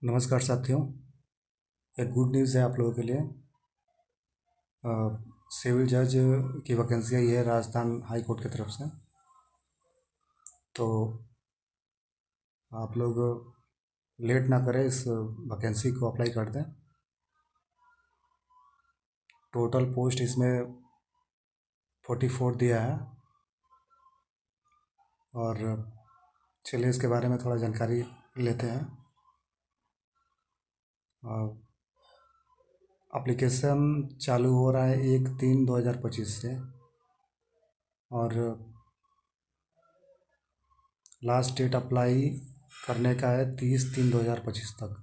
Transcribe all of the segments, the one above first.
नमस्कार साथियों। एक गुड न्यूज़ है आप लोगों के लिए। अ, सिविल जज की वैकेंसी आई है राजस्थान हाई कोर्ट की तरफ से। तो आप लोग लेट ना करें, इस वैकेंसी को अप्लाई कर दें। टोटल पोस्ट इसमें 44 दिया है। और चलिए इसके बारे में थोड़ा जानकारी लेते हैं। एप्लीकेशन चालू हो रहा है 1/3/2025 से, और लास्ट डेट अप्लाई करने का है 30/3/2025 तक।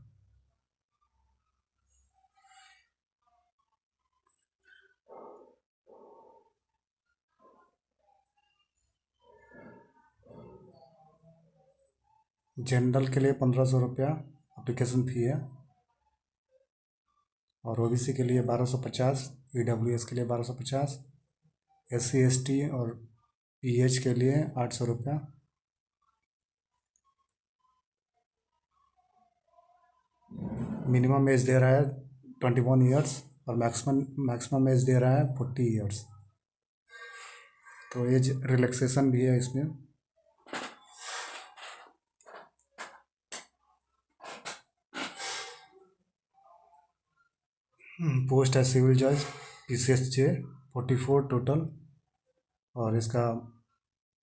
जनरल के लिए 1500 रुपया एप्लीकेशन फ़ी है, और ओबीसी के लिए 1250, ईडब्ल्यूएस के लिए 1250, एससी एसटी और पीएच के लिए 800 रुपया। मिनिमम एज दे रहा है 21 ईयर्स, और मैक्सिमम एज दे रहा है 40 ईयर्स। तो एज रिलैक्सेशन भी है इसमें। पोस्ट है सिविल जज PCSJ 44 टोटल। और इसका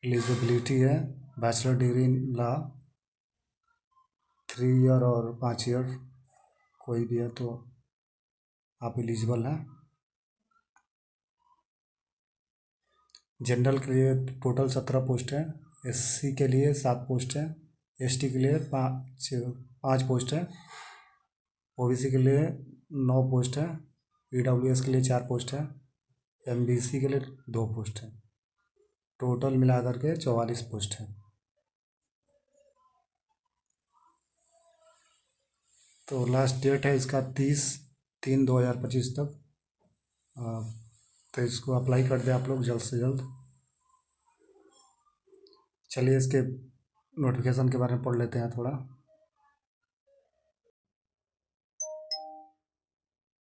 एलिजिबिलिटी है bachelor degree in law 3 year और 5 ईयर, कोई भी है तो आप एलिजिबल हैं। जनरल के लिए टोटल 17 पोस्ट है, एससी के लिए 7 पोस्ट है, एसटी के लिए 5 पोस्ट है, ओबीसी के लिए 9 पोस्ट है, ईडब्ल्यूएस के लिए 4 पोस्ट है, एमबीसी के लिए 2 पोस्ट है। टोटल मिलाकर के 44 पोस्ट है। तो लास्ट डेट है इसका 30/3/2025 तक। तो इसको अप्लाई कर दें आप लोग जल्द से जल्द। चलिए इसके नोटिफिकेशन के बारे में पढ़ लेते हैं थोड़ा।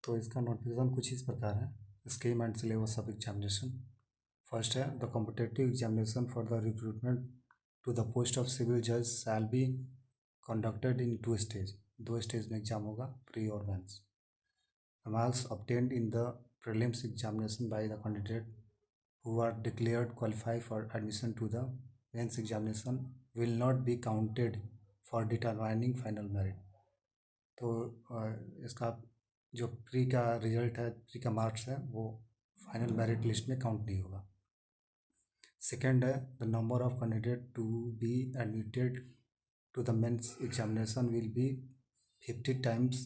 तो इसका नोटिफिकेशन कुछ इस प्रकार है। Scheme and syllabus of examination. First है, the competitive examination for the recruitment to the post of civil जज shall be conducted in 2 stage. 2 stage में एग्जाम होगा, प्री और mains. The marks obtained in the prelims examination by the candidate who are declared qualified for admission to the mains examination will not be counted for determining final merit. तो इसका जो pre का result है, pre का marks है, वो final merit list में count नहीं होगा। सेकेंड है, the number of candidate to be admitted to the mains examination will be 50 times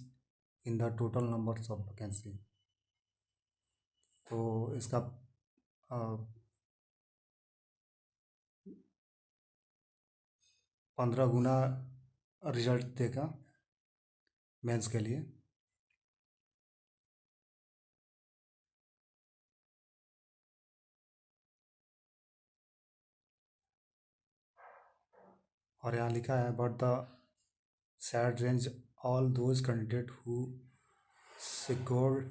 in the total numbers of vacancy. तो इसका 15 गुना रिजल्ट देगा मेंस के लिए। और यहाँ लिखा है, but the sad range all those candidate who secured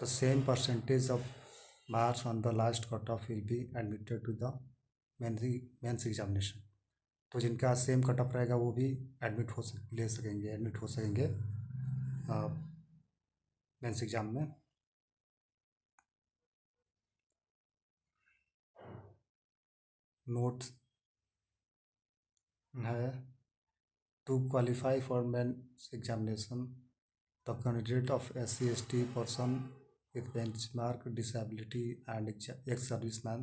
the same percentage of marks on the last cutoff will be admitted to the mains examination. तो जिनका सेम कट ऑफ रहेगा वो भी एडमिट हो सकेंगे मेंस एग्जाम में। Notes है, to qualify for mains examination the candidate of SC/ST person with benchmark disability and ex-serviceman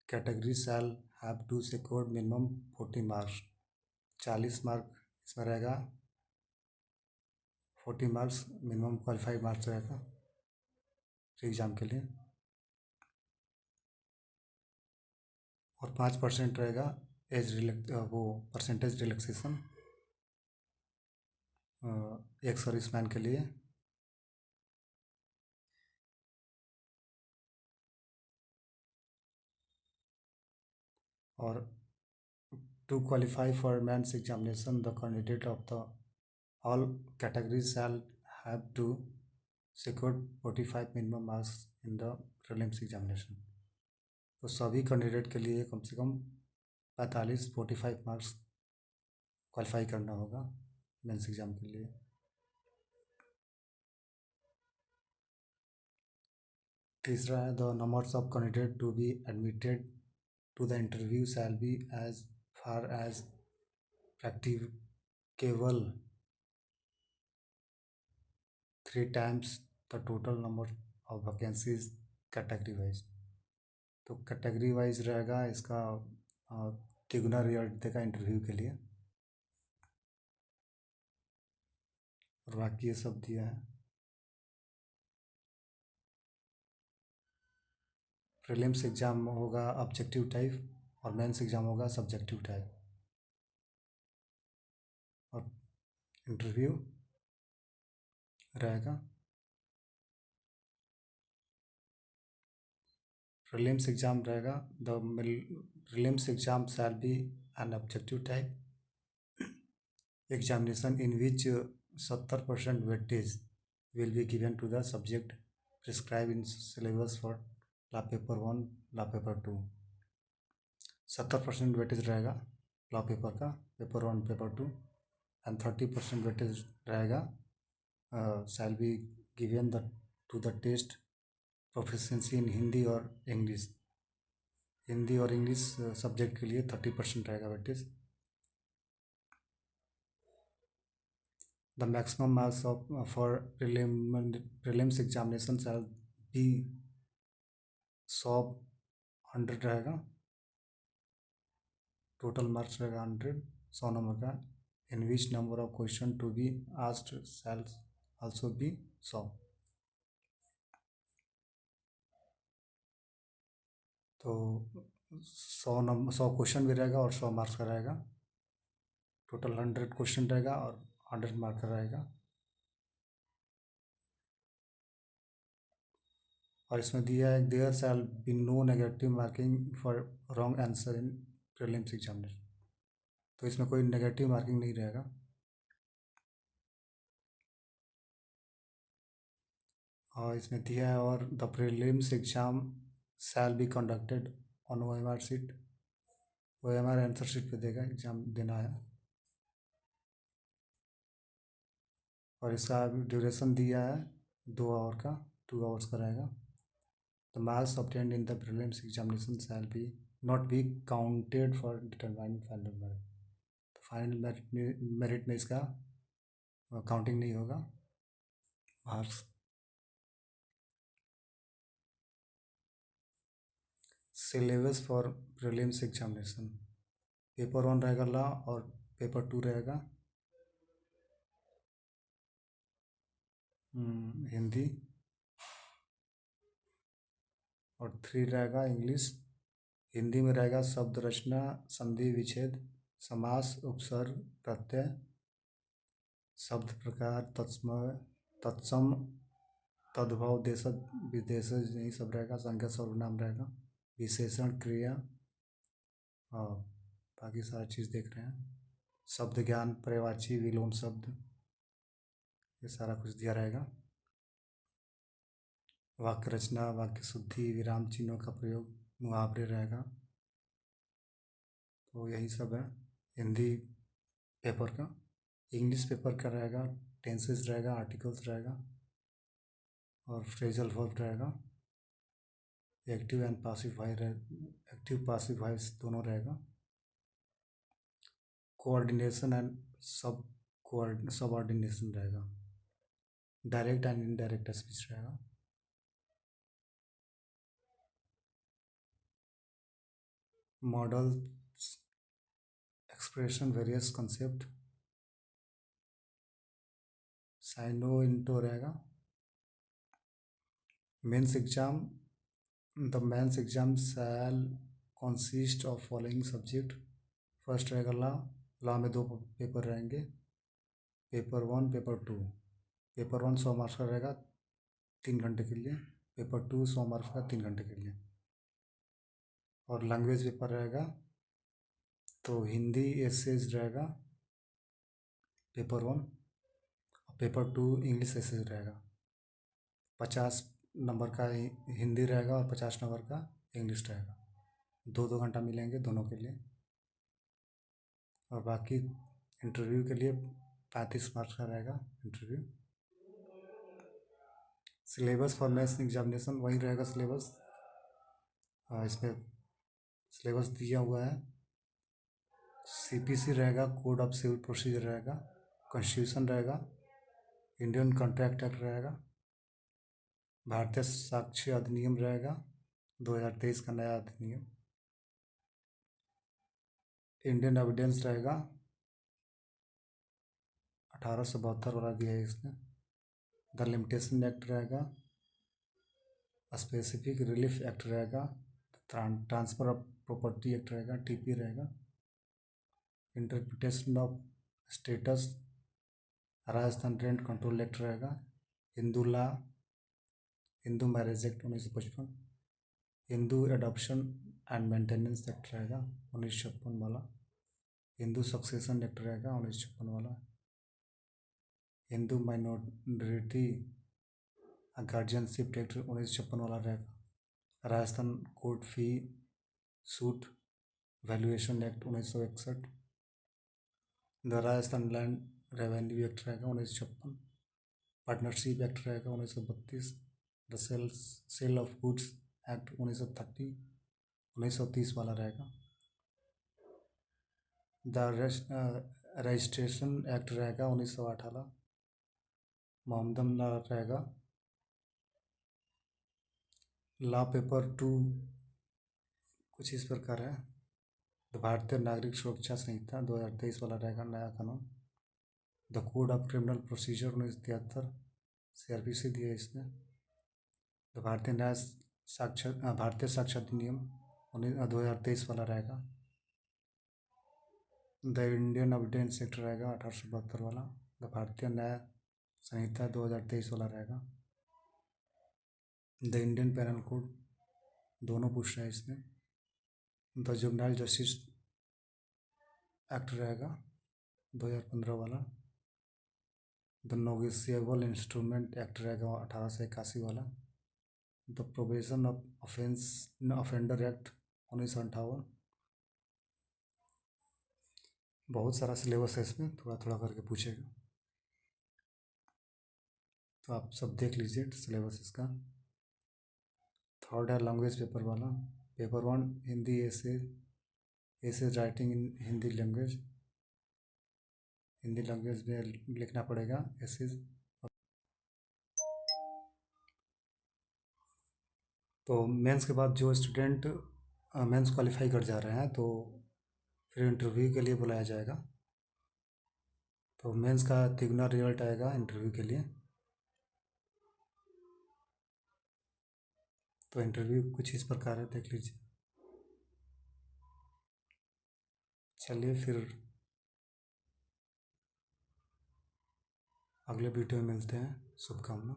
category shall have to score minimum 40 marks। 40 mark इसमें रहेगा, 40 मार्क्स मिनिमम क्वालिफाइड मार्क्स रहेगा exam के लिए। और 5% रहेगा वो परसेंटेज रिलैक्सेशन एक्स सर्विसमैन के लिए। और To qualify for men's examination, the candidate of the all categories shall have to secure 45 minimum marks in the prelims examination. तो सभी कैंडिडेट के लिए कम से कम 45 मार्क्स क्वालिफाई करना होगा मेंस एग्ज़ाम के लिए। तीसरा है the numbers of candidate to be admitted to the interview shall be as far as practicable 3 times the total number of vacancies category wise. तो कैटेगरी वाइज रहेगा इसका तिगुना रिजल्ट देगा इंटरव्यू के लिए, और बाकी ये सब दिया है। प्रीलिम्स एग्ज़ाम होगा ऑब्जेक्टिव टाइप और मेंस एग्ज़ाम होगा सब्जेक्टिव टाइप, और इंटरव्यू रहेगा प्रीलिम्स एग्ज़ाम रहेगा the prelims exam shall be an objective type examination in which 70% weightage will be given to the subject prescribed in syllabus for law paper 1, law paper 2। 70% weightage रहेगा law paper का, paper 1, paper 2, and 30% weightage रहेगा shall be given to the test proficiency in Hindi और English. Hindi और English subject के लिए 30% रहेगा weightage। The maximum marks for prelims examination shall be 100 रहेगा, total marks रहेगा 100 नंबर का। In which number of question to be asked shall also be 100। तो 100 question भी रहेगा और 100 मार्क्स का रहेगा, टोटल 100 क्वेश्चन रहेगा और 100 मार्क्स का रहेगा। और इसमें दिया है there shall be no negative marking for wrong answer in prelims examination. तो इसमें कोई नेगेटिव मार्किंग नहीं रहेगा। और इसमें दिया है और the prelims exam shell be conducted on OMR sheet. OMR answer sheet पे देगा, एग्ज़ाम देना है। और इसका ड्यूरेशन दिया है 2 आवर का, 2 आवर्स का रहेगा। The marks obtained in the prelims examination shall be not be counted for determining final merit. तो फाइनल मेरिट में इसका काउंटिंग नहीं होगा marks. Syllabus for prelims examination, paper 1 रहेगा लॉ और पेपर 2 रहेगा हिंदी, और 3 रहेगा इंग्लिश। हिंदी में रहेगा शब्द रचना, संधि विच्छेद, समास, उपसर्ग, प्रत्यय, शब्द प्रकार, तत्सम, तद्भव, देशज विदेशज, यही सब रहेगा। संज्ञा सर्वनाम रहेगा, विशेषण, क्रिया, और बाकी सारा चीज़ देख रहे हैं। शब्द ज्ञान, पर्यायवाची, विलोम शब्द, ये सारा कुछ दिया रहेगा। वाक्य रचना, वाक्य शुद्धि, विराम चिन्हों का प्रयोग, मुहावरे रहेगा। तो यही सब है हिंदी पेपर का। इंग्लिश पेपर का रहेगा टेंसेस रहेगा, आर्टिकल्स रहेगा, और फ्रेजल वर्ब रहेगा। Active and passive voice active passive voice दोनों रहेगा। कोऑर्डिनेशन एंड सबऑर्डिनेशन रहेगा। डायरेक्ट एंड इनडायरेक्ट स्पीच रहेगा। मॉडल एक्सप्रेशन वेरियस कंसेप्ट साइनो इंटो रहेगा। Mains exam the mains exam shall consist of following subject. First रहेगा law, law में 2 paper रहेंगे, पेपर 1, पेपर 2। पेपर 1 100 मार्क्स का रहेगा 3 घंटे के लिए, पेपर 2 100 मार्क्स का 3 घंटे के लिए। और लैंग्वेज पेपर रहेगा तो हिंदी एसेज रहेगा पेपर 1 और पेपर 2 इंग्लिश एसेज रहेगा। 50 नंबर का हिंदी रहेगा और 50 नंबर का इंग्लिश रहेगा। 2-2 घंटा मिलेंगे दोनों के लिए। और बाकी इंटरव्यू के लिए 35 मार्क्स का रहेगा interview. Syllabus for mains examination वही रहेगा सिलेबस। इसमें सिलेबस दिया हुआ है। CPC रहेगा, कोड ऑफ सिविल प्रोसीजर रहेगा, कॉन्स्टिट्यूशन रहेगा, इंडियन कॉन्ट्रैक्ट एक्ट रहेगा, भारतीय साक्ष्य अधिनियम रहेगा 2023 का नया अधिनियम, इंडियन एविडेंस रहेगा 1872 वाला दिया है इसमें, द लिमिटेशन एक्ट रहेगा, स्पेसिफिक रिलीफ एक्ट रहेगा, ट्रांसफर ऑफ प्रॉपर्टी एक्ट रहेगा, TP रहेगा, interpretation of statutes Rajasthan rent control act रहेगा, Hindu marriage act 1955, Hindu adoption and maintenance act रहेगा 1956 वाला, हिंदू सक्सेशन एक्ट रहेगा 1956 वाला, हिंदू माइनॉरिटी गार्जियनशिप एक्ट 1956 वाला रहेगा, Rajasthan court fee suit valuation act 1961, the Rajasthan land revenue act रहेगा 1956, पार्टनरशिप एक्ट रहेगा 1932, the sale of goods act 1930 वाला रहेगा, द रजिस्ट्रेशन एक्ट रहेगा 1908 वाला, मोहम्मदन लॉ रहेगा, लॉ पेपर 2 कुछ इस प्रकार है। द भारतीय नागरिक सुरक्षा संहिता 2023 वाला रहेगा नया कानून, the code of criminal procedure 1973 CRPC दिया है इसमें, द भारतीय साक्ष्य अधिनियम 2023 वाला रहेगा, द इंडियन एविडेंस एक्ट रहेगा 1872 वाला, द भारतीय न्याय संहिता 2023 वाला रहेगा, द इंडियन पेनल कोड दोनों पूछ रहे हैं इसमें, द जुवेनाइल जस्टिस एक्ट रहेगा 2015 वाला, द नेगोशिएबल इंस्ट्रूमेंट एक्ट रहेगा 1881 वाला, the provision of offender act 1958। बहुत सारा सिलेबस है इसमें, थोड़ा थोड़ा करके पूछेगा, तो आप सब देख लीजिए सिलेबस इसका। थर्ड है लैंग्वेज पेपर वाला, पेपर 1 हिंदी ऐसे राइटिंग इन हिंदी लैंग्वेज में लिखना पड़ेगा ऐसे। तो मेंस के बाद जो स्टूडेंट मेंस क्वालिफाई कर जा रहे हैं तो फिर इंटरव्यू के लिए बुलाया जाएगा। तो मेंस का तिगुना रिजल्ट आएगा इंटरव्यू के लिए। तो इंटरव्यू कुछ इस प्रकार है, देख लीजिए। चलिए फिर अगले वीडियो में मिलते हैं। शुभकामना।